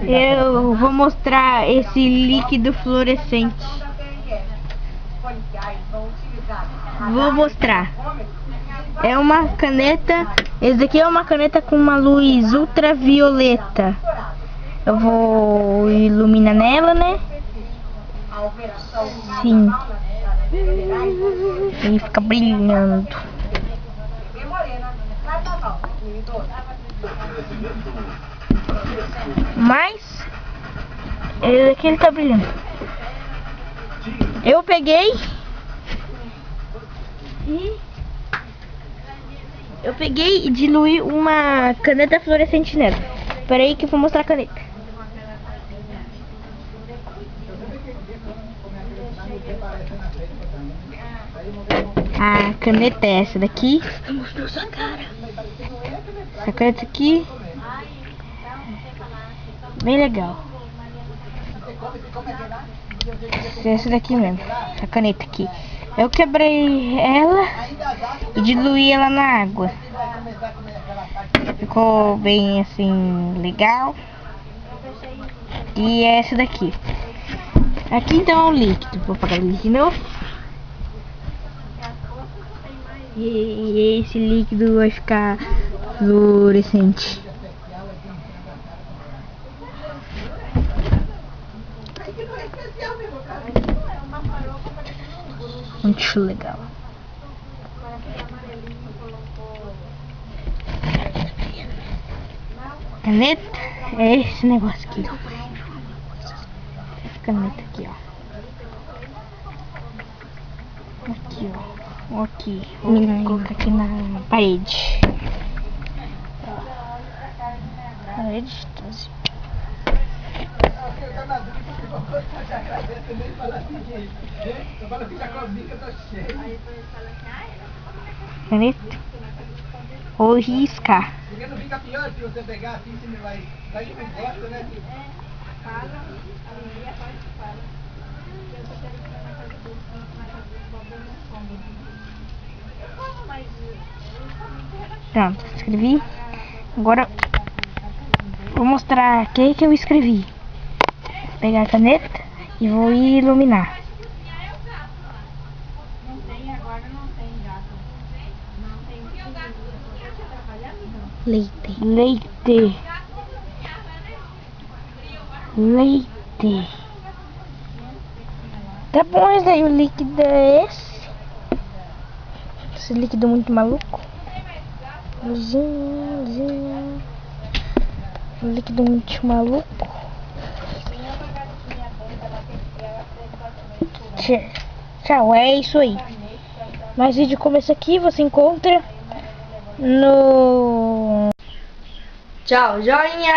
Eu vou mostrar esse líquido fluorescente. Vou mostrar. É uma caneta. Esse daqui é uma caneta com uma luz ultravioleta. Eu vou iluminar nela, né? Sim. E fica brilhando. Mas esse aqui ele tá brilhando. Eu peguei e diluí uma caneta fluorescente nela. Espera aí que eu vou mostrar a caneta. A caneta é essa daqui. Mostrou sua cara. Essa caneta aqui, bem legal. Essa daqui mesmo, essa caneta aqui. Eu quebrei ela e diluí ela na água. Ficou bem assim, legal. E essa daqui. Aqui então é o líquido. Vou apagar o líquido de novo. E esse líquido vai ficar fluorescente. Muito legal. Caneta é esse negócio aqui. Caneta aqui, ó. Aqui, ó. Aqui. Vou colocar aqui na parede. Parede, tá assim. Caneta. Vou riscar. Porque não fica pior se você pegar assim, você vai. Daí não gosta, né? Pronto, escrevi. Agora vou mostrar o que eu escrevi. Vou pegar a caneta e vou iluminar. Leite. Leite. Leite. Tá bom, esse daí, o líquido é esse. Esse líquido muito maluco. Luzinha. Um líquido muito maluco. Tchau, é isso aí. Mais vídeo como esse aqui você encontra no... Tchau, joinha!